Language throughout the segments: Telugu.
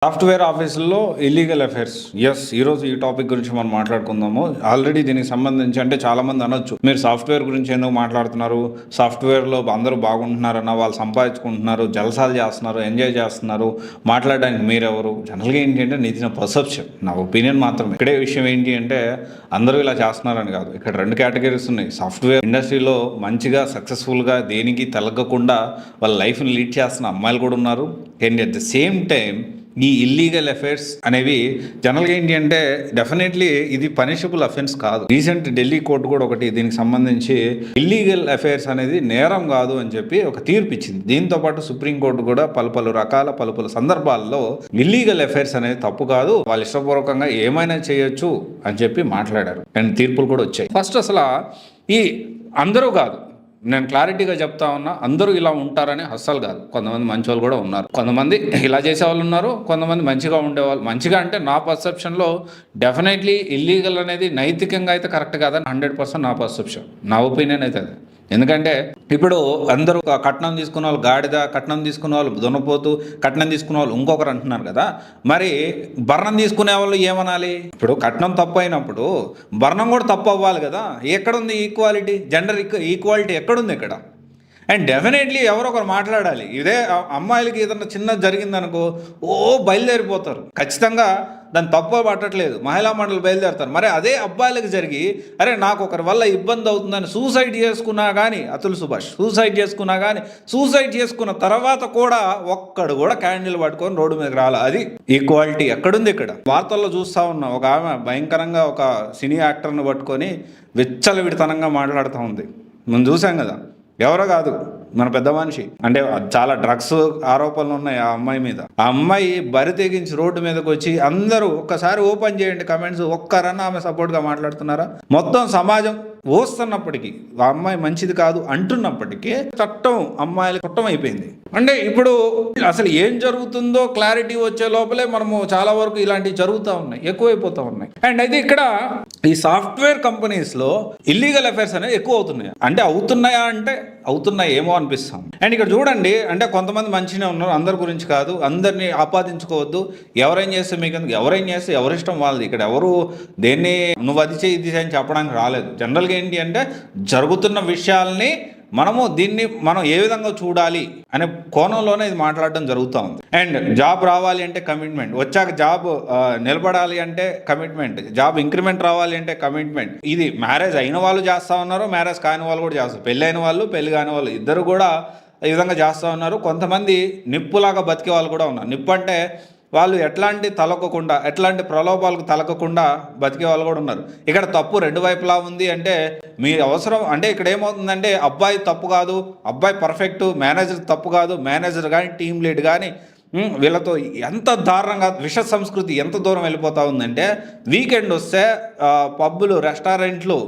సాఫ్ట్వేర్ ఆఫీసుల్లో ఇల్లీగల్ అఫైర్స్. ఈరోజు ఈ టాపిక్ గురించి మనం మాట్లాడుకుందాము. ఆల్రెడీ దీనికి సంబంధించి అంటే చాలామంది అనొచ్చు, మీరు సాఫ్ట్వేర్ గురించి ఎందుకు మాట్లాడుతున్నారు, సాఫ్ట్వేర్లో అందరూ బాగుంటున్నారన్న, వాళ్ళు సంపాదించుకుంటున్నారు, జలసాలు చేస్తున్నారు, ఎంజాయ్ చేస్తున్నారు, మాట్లాడడానికి మీరెవరు? జనరల్గా ఏంటి అంటే నీది నా పర్సెప్షన్, నా ఒపీనియన్ మాత్రమే. ఇక్కడే విషయం ఏంటి అంటే అందరూ ఇలా చేస్తున్నారని కాదు. ఇక్కడ రెండు కేటగిరీస్ ఉన్నాయి. సాఫ్ట్వేర్ ఇండస్ట్రీలో మంచిగా సక్సెస్ఫుల్గా దేనికి తలగకుండా వాళ్ళ లైఫ్ని లీడ్ చేస్తున్న అమ్మాయిలు కూడా ఉన్నారు. And at the same time ఈ ఇల్లీగల్ అఫైర్స్ అనేవి జనరల్గా ఏంటి అంటే డెఫినెట్లీ ఇది పనిషబుల్ అఫెన్స్ కాదు. రీసెంట్ ఢిల్లీ కోర్టు కూడా ఒకటి దీనికి సంబంధించి ఇల్లీగల్ అఫైర్స్ అనేది నేరం కాదు అని చెప్పి ఒక తీర్పు ఇచ్చింది. దీంతో పాటు సుప్రీంకోర్టు కూడా పలు సందర్భాల్లో ఇల్లీగల్ అఫైర్స్ అనేది తప్పు కాదు, వాళ్ళు ఇష్టపూర్వకంగా ఏమైనా చేయొచ్చు అని చెప్పి మాట్లాడారు. అండ్ తీర్పులు కూడా వచ్చాయి. ఫస్ట్ అసలు ఈ అందరూ కాదు, నేను క్లారిటీగా చెప్తా ఉన్నా, అందరూ ఇలా ఉంటారని అస్సలు కాదు. కొంతమంది మంచి వాళ్ళు కూడా ఉన్నారు, కొంతమంది ఇలా చేసేవాళ్ళు ఉన్నారు, కొంతమంది మంచిగా ఉండేవాళ్ళు. మంచిగా అంటే నా పర్సెప్షన్లో డెఫినెట్లీ ఇల్లీగల్ అనేది నైతికంగా అయితే కరెక్ట్ కాదని 100% నా పర్సెప్షన్, నా ఒపీనియన్ అయితే అది. ఎందుకంటే ఇప్పుడు అందరూ కట్నం తీసుకున్న వాళ్ళు గాడిద, కట్నం తీసుకున్న వాళ్ళు దున్నపోతు, కట్నం తీసుకున్న వాళ్ళు ఇంకొకరు అంటున్నారు కదా. మరి భరణం తీసుకునే వాళ్ళు ఏమనాలి? ఇప్పుడు కట్నం తప్పు అయినప్పుడు భరణం కూడా తప్పు అవ్వాలి కదా. ఎక్కడుంది ఈక్వాలిటీ, జెండర్ ఈక్వాలిటీ ఎక్కడుంది ఇక్కడ? అండ్ డెఫినెట్లీ ఎవరో ఒకరు మాట్లాడాలి. ఇదే అమ్మాయిలకి ఏదన్నా చిన్నది జరిగిందనుకో బయలుదేరిపోతారు. ఖచ్చితంగా దాన్ని తప్పు పట్టట్లేదు, మహిళా మండలి బయలుదేరుతారు. మరి అదే అబ్బాయిలకు జరిగి అరే నాకు ఒకరి వల్ల ఇబ్బంది అవుతుందని సూసైడ్ చేసుకున్నా కానీ, అతుల్ సుభాష్ సూసైడ్ చేసుకున్న తర్వాత కూడా ఒక్కడు కూడా క్యాండిల్ పట్టుకొని రోడ్డు మీదకి రాలి. అది ఈక్వాలిటీ ఎక్కడుంది ఇక్కడ? వార్తల్లో చూస్తూ ఉన్నాం, ఒక ఆమె భయంకరంగా ఒక సినీ యాక్టర్ని పట్టుకొని విచ్చలవిడితనంగా మాట్లాడుతూ ఉంది. మనం చూసాం కదా. ఎవరో కాదు, మన పెద్ద మనిషి. అంటే చాలా డ్రగ్స్ ఆరోపణలు ఉన్నాయి ఆ అమ్మాయి మీద. ఆ అమ్మాయి బరి తెగించి రోడ్డు మీదకి వచ్చి అందరూ ఒక్కసారి ఓపెన్ చేయండి కమెంట్స్, ఒక్కరన్నా ఆమె సపోర్ట్గా మాట్లాడుతున్నారా? మొత్తం సమాజం ఓస్తున్నప్పటికీ, ఆ అమ్మాయి మంచిది కాదు అంటున్నప్పటికీ చట్టం అమ్మాయిల చట్టం అయిపోయింది. అంటే ఇప్పుడు అసలు ఏం జరుగుతుందో క్లారిటీ వచ్చే లోపలే మనము చాలా వరకు ఇలాంటివి జరుగుతూ ఉన్నాయి, ఎక్కువైపోతూ ఉన్నాయి. అండ్ అయితే ఇక్కడ ఈ సాఫ్ట్వేర్ కంపెనీస్లో ఇల్లీగల్ అఫైర్స్ అనేవి ఎక్కువ అవుతున్నాయి. అంటే అవుతున్నాయా అంటే అవుతున్నాయి ఏమో అనిపిస్తాం. అండ్ ఇక్కడ చూడండి, అంటే కొంతమంది మంచిగానే ఉన్నారు, అందరి గురించి కాదు, అందరినీ ఆపాదించుకోవద్దు. ఎవరేం చేస్తే మీకు ఎవరేం చేస్తే ఎవరిష్టం వాళ్ళది. ఇక్కడ ఎవరు దేన్ని నువ్వు అది చేయి ఇది అని చెప్పడానికి రాలేదు. జనరల్గా ఏంటి అంటే జరుగుతున్న విషయాల్ని దీన్ని మనం ఏ విధంగా చూడాలి అనే కోణంలోనే ఇది మాట్లాడడం జరుగుతూ ఉంది. అండ్ జాబ్ రావాలి అంటే కమిట్మెంట్, వచ్చాక జాబ్ నిలబడాలి అంటే కమిట్మెంట్, జాబ్ ఇంక్రిమెంట్ రావాలి అంటే కమిట్మెంట్. ఇది మ్యారేజ్ అయిన వాళ్ళు చేస్తూ ఉన్నారు, మ్యారేజ్ కాని వాళ్ళు కూడా చేస్తారు, పెళ్ళి అయిన వాళ్ళు పెళ్ళి కాని వాళ్ళు ఇద్దరు కూడా ఈ విధంగా చేస్తూ ఉన్నారు. కొంతమంది నిప్పులాగా బతికే వాళ్ళు కూడా ఉన్నారు. నిప్పు అంటే వాళ్ళు ఎట్లాంటి ప్రలోభాలకు తలకకుండా బతికే వాళ్ళు కూడా ఉన్నారు. ఇక్కడ తప్పు రెండు వైపులా ఉంది అంటే మీ అవసరం. అంటే ఇక్కడ ఏమవుతుందంటే అబ్బాయి తప్పు కాదు, అబ్బాయి పర్ఫెక్ట్, మేనేజర్ తప్పు కాదు, మేనేజర్ కానీ టీమ్ లీడ్ కానీ వీళ్ళతో ఎంత దారుణంగా విష సంస్కృతి ఎంత దూరం వెళ్ళిపోతూ ఉందంటే వీకెండ్ వస్తే పబ్బులు, రెస్టారెంట్లు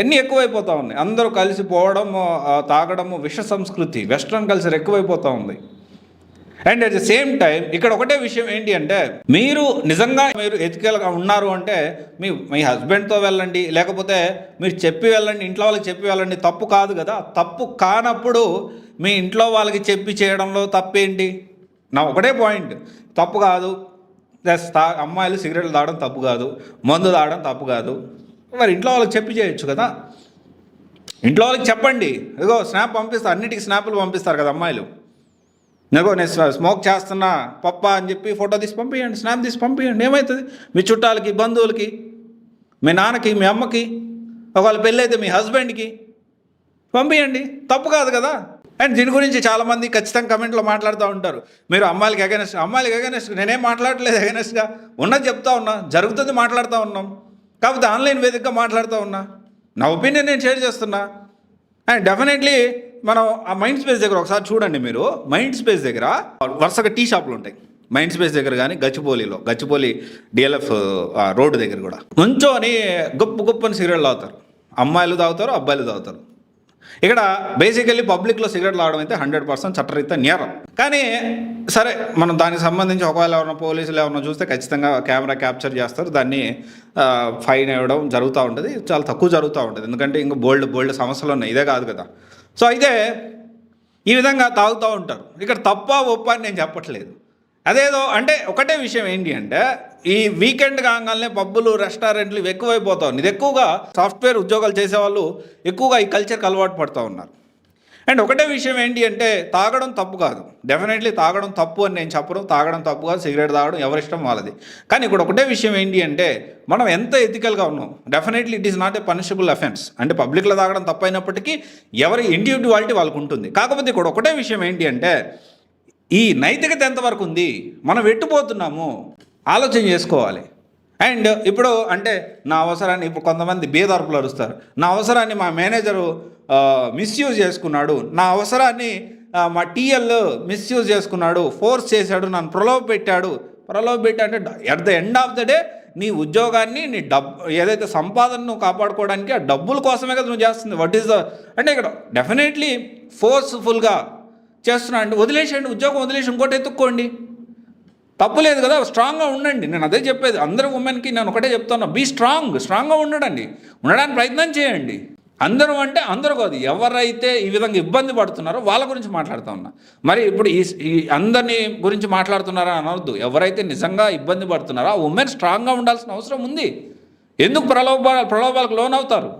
ఎన్ని ఎక్కువైపోతూ ఉన్నాయి. అందరూ కలిసిపోవడం, తాగడము, విష సంస్కృతి, వెస్ట్రన్ కల్చర్ ఎక్కువైపోతూ ఉంది. And at the same time ఇక్కడ ఒకటే విషయం ఏంటి అంటే మీరు నిజంగా ఎథికల్గా ఉన్నారు అంటే మీ హస్బెండ్తో వెళ్ళండి, లేకపోతే మీరు చెప్పి వెళ్ళండి, ఇంట్లో వాళ్ళకి చెప్పి వెళ్ళండి, తప్పు కాదు కదా. తప్పు కానప్పుడు మీ ఇంట్లో వాళ్ళకి చెప్పి చేయడంలో తప్పేంటి? నా ఒకటే పాయింట్, తప్పు కాదు. అమ్మాయిలు సిగరెట్లు తాగడం తప్పు కాదు, మందు తాగడం తప్పు కాదు. మరి ఇంట్లో వాళ్ళకి చెప్పి చేయొచ్చు కదా. ఇంట్లో వాళ్ళకి చెప్పండి. ఇదిగో స్నాప్ పంపిస్తారు, అన్నిటికీ స్నాప్లు పంపిస్తారు కదా అమ్మాయిలు. నేను స్మోక్ చేస్తున్నా పప్ప అని చెప్పి ఫోటో తీసి పంపించండి, స్నాప్ తీసి పంపించండి. ఏమవుతుంది? మీ చుట్టాలకి, బంధువులకి, మీ నాన్నకి, మీ అమ్మకి, ఒకవేళ పెళ్ళి అయితే మీ హస్బెండ్కి పంపించండి. తప్పు కాదు కదా. అండ్ దీని గురించి చాలామంది ఖచ్చితంగా కమెంట్లో మాట్లాడుతూ ఉంటారు, మీరు అమ్మాయిలకి అగైనెస్ట్. నేనేం మాట్లాడలేదు అగైనెస్ట్గా, ఉన్నది చెప్తా ఉన్నా, జరుగుతుంది మాట్లాడుతూ ఉన్నాం. కాకపోతే ఆన్లైన్ వేదికగా మాట్లాడుతూ ఉన్నా, నా ఒపీనియన్ నేను షేర్ చేస్తున్నా. అండ్ డెఫినెట్లీ మనం ఆ మైండ్ స్పేస్ దగ్గర ఒకసారి చూడండి. మీరు మైండ్ స్పేస్ దగ్గర వరుసగా టీ షాపులు ఉంటాయి. మైండ్ స్పేస్ దగ్గర కానీ గచ్చిబౌలి డిఎల్ఎఫ్ రోడ్డు దగ్గర కూడా నుంచోని గొప్పని సిగరెట్లు తాగుతారు. అమ్మాయిలు తాగుతారు, అబ్బాయిలు తాగుతారు. ఇక్కడ బేసికల్లీ పబ్లిక్లో సిగరెట్లు తాగడం అయితే 100% చట్టరీత్యా నేరం. కానీ సరే, మనం దానికి సంబంధించి ఒకవేళ ఎవరైనా పోలీసులు ఎవరైనా చూస్తే ఖచ్చితంగా కెమెరా క్యాప్చర్ చేస్తారు, దాన్ని ఫైన్ ఇవ్వడం జరుగుతూ ఉంటుంది. చాలా తక్కువ జరుగుతూ ఉంటుంది, ఎందుకంటే ఇంకా బోల్డ్ సమస్యలు ఉన్నాయి, ఇదే కాదు కదా. సో అయితే ఈ విధంగా తాగుతూ ఉంటారు. ఇక్కడ తప్ప ఒప్ప అని నేను చెప్పట్లేదు. అదేదో అంటే ఒకటే విషయం ఏంటి అంటే ఈ వీకెండ్ కాగానే పబ్బులు రెస్టారెంట్లు ఇవి ఎక్కువైపోతా ఉన్నాయి. ఇది ఎక్కువగా సాఫ్ట్వేర్ ఉద్యోగాలు చేసేవాళ్ళు ఎక్కువగా ఈ కల్చర్కి అలవాటు పడుతూ ఉన్నారు. అండ్ ఒకటే విషయం ఏంటి అంటే తాగడం తప్పు కాదు, డెఫినెట్లీ తాగడం తప్పు అని నేను చెప్పను. తాగడం తప్పు కాదు, సిగరెట్ తాగడం ఎవరిష్టం వాళ్ళది. కానీ ఇక్కడ ఒకటే విషయం ఏంటి అంటే మనం ఎంత ఎథికల్గా ఉన్నాం, definitely it is not a punishable offence. అంటే పబ్లిక్లో తాగడం తప్పు అయినప్పటికీ ఎవరి ఇండివిజువాలిటీ వాళ్ళకు ఉంటుంది. కాకపోతే ఇక్కడ ఒకటే విషయం ఏంటి అంటే ఈ నైతికత ఎంతవరకు ఉంది, మనం ఎట్టుపోతున్నాము ఆలోచన చేసుకోవాలి. అండ్ ఇప్పుడు అంటే నా అవసరాన్ని ఇప్పుడు కొంతమంది బేదార్పులు అరుస్తారు, నా అవసరాన్ని మా మేనేజరు మిస్యూజ్ చేసుకున్నాడు, నా అవసరాన్ని మా టీఎల్ మిస్యూజ్ చేసుకున్నాడు, ఫోర్స్ చేశాడు, నన్ను ప్రలోభ అంటే at the end of the day నీ ఉద్యోగాన్ని నీ ఏదైతే సంపాదనను కాపాడుకోవడానికి ఆ డబ్బుల కోసమే కదా నువ్వు చేస్తుంది. వాట్ ఈస్ ద అంటే ఇక్కడ డెఫినెట్లీ ఫోర్స్ఫుల్గా చేస్తున్నా అంటే వదిలేసేయండి, ఉద్యోగం వదిలేసి ఇంకోటి ఎత్తుక్కోండి, తప్పులేదు కదా. స్ట్రాంగ్గా ఉండండి. నేను అదే చెప్పేది అందరూ ఉమెన్కి నేను ఒకటే చెప్తున్నా, బీ స్ట్రాంగ్గా ఉండడానికి ప్రయత్నం చేయండి. అందరూ అంటే అందరూ కాదు, ఎవరైతే ఈ విధంగా ఇబ్బంది పడుతున్నారో వాళ్ళ గురించి మాట్లాడుతూ ఉన్నా. మరి ఇప్పుడు ఈ అందరినీ గురించి మాట్లాడుతున్నారా అనవద్దు. ఎవరైతే నిజంగా ఇబ్బంది పడుతున్నారో ఆ ఉమెన్ స్ట్రాంగ్గా ఉండాల్సిన అవసరం ఉంది. ఎందుకు ప్రలోభాలకు లోనవుతారు,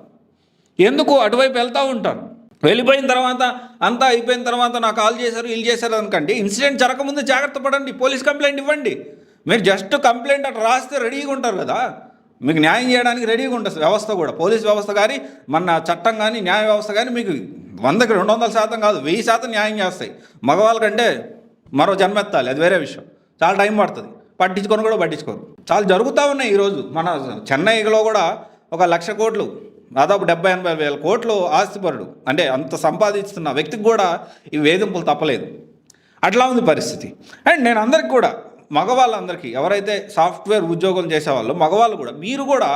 ఎందుకు అటువైపు వెళ్తూ ఉంటారు? వెళ్ళిపోయిన తర్వాత అంతా అయిపోయిన తర్వాత నాకు కాల్ చేశారు వీళ్ళు చేశారు అనుకండి, ఇన్సిడెంట్ జరగకముందు జాగ్రత్త పడండి, పోలీస్ కంప్లైంట్ ఇవ్వండి. మీరు జస్ట్ కంప్లైంట్ అట్లా రాస్తే రెడీగా ఉంటారు కదా, మీకు న్యాయం చేయడానికి రెడీగా ఉంటుంది వ్యవస్థ కూడా. పోలీస్ వ్యవస్థ కానీ మన చట్టం కానీ న్యాయ వ్యవస్థ కానీ మీకు 100కి 200% కాదు 1000% న్యాయం చేస్తాయి. మగవాళ్ళకంటే మరో జన్మెత్తాలి, అది వేరే విషయం, చాలా టైం పడుతుంది, పట్టించుకోరు. చాలా జరుగుతూ ఉన్నాయి. ఈరోజు మన చెన్నైలో కూడా 1,00,000 కోట్లు దాదాపు 70-80 వేల కోట్లు ఆస్తిపరుడు, అంటే అంత సంపాదిస్తున్న వ్యక్తికి కూడా ఈ వేధింపులు తప్పలేదు. అట్లా ఉంది పరిస్థితి. అండ్ నేను అందరికి కూడా మగవాళ్ళందరికీ ఎవరైతే సాఫ్ట్వేర్ ఉద్యోగం చేసేవాళ్ళు మగవాళ్ళు కూడా, మీరు కూడా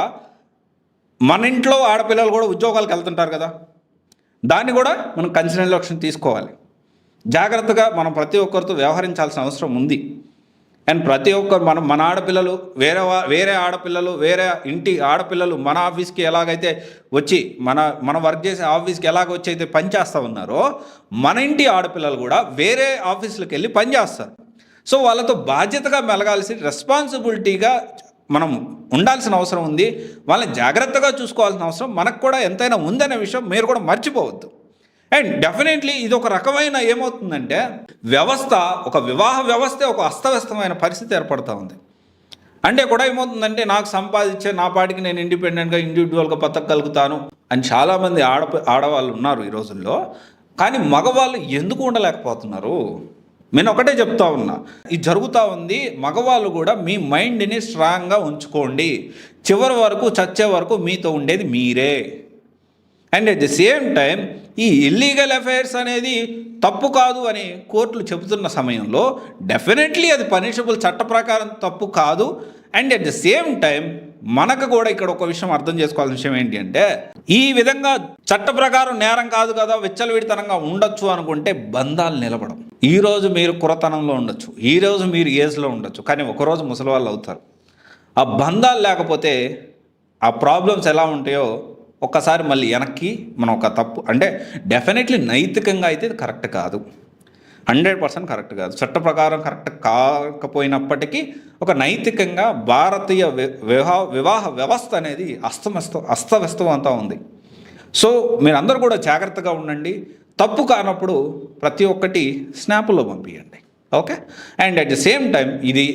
మన ఇంట్లో ఆడపిల్లలు కూడా ఉద్యోగాలకు వెళ్తుంటారు కదా, దాన్ని కూడా మనం కన్సిడరేషన్ తీసుకోవాలి. జాగ్రత్తగా మనం ప్రతి ఒక్కరితో వ్యవహరించాల్సిన అవసరం ఉంది. అండ్ ప్రతి ఒక్కరు మన ఆడపిల్లలు వేరే ఆడపిల్లలు వేరే ఇంటి ఆడపిల్లలు మన ఆఫీస్కి ఎలాగైతే వచ్చి మన వర్క్ చేసే ఆఫీస్కి ఎలాగ వచ్చి అయితే పనిచేస్తూ ఉన్నారో మన ఇంటి ఆడపిల్లలు కూడా వేరే ఆఫీసులకు వెళ్ళి పనిచేస్తారు. సో వాళ్ళతో బాధ్యతగా మెలగాల్సి రెస్పాన్సిబిలిటీగా మనం ఉండాల్సిన అవసరం ఉంది. వాళ్ళని జాగ్రత్తగా చూసుకోవాల్సిన అవసరం మనకు కూడా ఎంతైనా ఉందనే విషయం మీరు కూడా మర్చిపోవద్దు. అండ్ డెఫినెట్లీ ఇది ఒక రకమైన ఏమవుతుందంటే ఒక వివాహ వ్యవస్థ ఒక అస్తవ్యస్తమైన పరిస్థితి ఏర్పడుతూ ఉంది. అంటే కూడా ఏమవుతుందంటే నాకు సంపాదించే నా పాటికి నేను ఇండివిజువల్గా బతకగలుగుతాను అని చాలామంది ఆడవాళ్ళు ఉన్నారు ఈ రోజుల్లో. కానీ మగవాళ్ళు ఎందుకు ఉండలేకపోతున్నారు? నేను ఒకటే చెప్తా ఉన్నా, ఇది జరుగుతూ ఉంది. మగవాళ్ళు కూడా మీ మైండ్ని స్ట్రాంగ్గా ఉంచుకోండి, చివరి వరకు చచ్చే వరకు మీతో ఉండేది మీరే. And at the same time ఈ ఇల్లీగల్ అఫైర్స్ అనేది తప్పు కాదు అని కోర్టులు చెబుతున్న సమయంలో డెఫినెట్లీ అది పనిషబుల్, చట్ట ప్రకారం తప్పు కాదు. And at the same time మనకు కూడా ఇక్కడ ఒక విషయం అర్థం చేసుకోవాల్సిన విషయం ఏంటి అంటే ఈ విధంగా చట్ట ప్రకారం నేరం కాదు కదా, విచ్చలవిడితనంగా ఉండొచ్చు అనుకుంటే బంధాలు నిలబడం. ఈరోజు మీరు కురతనంలో ఉండొచ్చు, ఈరోజు మీరు ఏజ్లో ఉండొచ్చు, కానీ ఒకరోజు ముసలి వాళ్ళు అవుతారు. ఆ బంధాలు లేకపోతే ఆ ప్రాబ్లమ్స్ ఎలా ఉంటాయో ఒక్కసారి మళ్ళీ వెనక్కి మనం ఒక తప్పు అంటే డెఫినెట్లీ నైతికంగా అయితే ఇది కరెక్ట్ కాదు, 100% కరెక్ట్ కాదు. చట్ట ప్రకారం కరెక్ట్ కాకపోయినప్పటికీ ఒక నైతికంగా భారతీయ వివాహ వ్యవస్థ అనేది అస్తవ్యస్తంగా ఉంది. సో మీరందరూ కూడా జాగ్రత్తగా ఉండండి. తప్పు కానప్పుడు ప్రతి ఒక్కటి స్నాప్లో పంపించండి, okay? And at the same time ఇది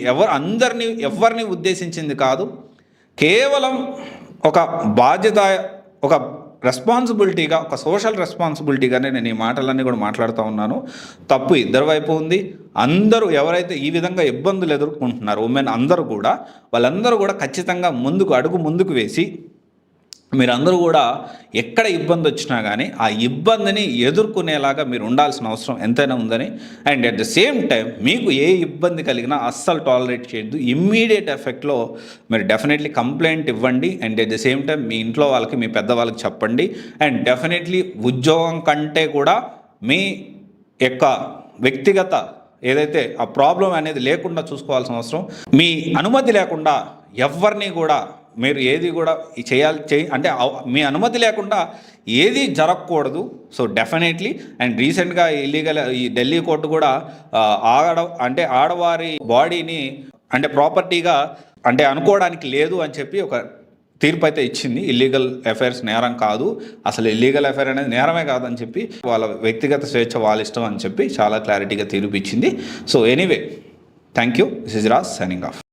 ఎవరిని ఉద్దేశించింది కాదు, కేవలం ఒక బాధ్యత, ఒక రెస్పాన్సిబిలిటీగా, ఒక సోషల్ రెస్పాన్సిబిలిటీగానే నేను ఈ మాటలన్నీ కూడా మాట్లాడుతూ ఉన్నాను. తప్పు ఇద్దరి వైపు ఉంది. అందరూ ఎవరైతే ఈ విధంగా ఇబ్బందులు ఎదుర్కొంటున్నారో ఉమెన్ అందరూ కూడా వాళ్ళందరూ కూడా ఖచ్చితంగా అడుగు ముందుకు వేసి మీరందరూ కూడా ఎక్కడ ఇబ్బంది వచ్చినా కానీ ఆ ఇబ్బందిని ఎదుర్కొనేలాగా మీరు ఉండాల్సిన అవసరం ఎంతైనా ఉందని. And at the same time మీకు ఏ ఇబ్బంది కలిగినా అస్సలు టాలరేట్ చేయొద్దు. ఇమ్మీడియట్ ఎఫెక్ట్లో మీరు డెఫినెట్లీ కంప్లైంట్ ఇవ్వండి. And at the same time మీ ఇంట్లో వాళ్ళకి, మీ పెద్దవాళ్ళకి చెప్పండి. అండ్ డెఫినెట్లీ ఉద్యోగం కంటే కూడా మీ యొక్క వ్యక్తిగత ఏదైతే ఆ ప్రాబ్లం అనేది లేకుండా చూసుకోవాల్సిన అవసరం. మీ అనుమతి లేకుండా ఎవరిని కూడా మీరు ఏది కూడా అంటే మీ అనుమతి లేకుండా ఏది జరగకూడదు. So definitely. అండ్ రీసెంట్గా ఈ ఢిల్లీ కోర్టు కూడా ఆడవారి బాడీని అంటే ప్రాపర్టీగా అంటే అనుకోవడానికి లేదు అని చెప్పి ఒక తీర్పు అయితే ఇచ్చింది. ఇల్లీగల్ అఫైర్స్ నేరం కాదు, అసలు ఇల్లీగల్ అఫైర్ అనేది నేరమే కాదని చెప్పి వాళ్ళ వ్యక్తిగత స్వేచ్ఛ వాళ్ళ ఇష్టం అని చెప్పి చాలా క్లారిటీగా తీర్పు ఇచ్చింది. So anyway, thank you. This is Raj signing off.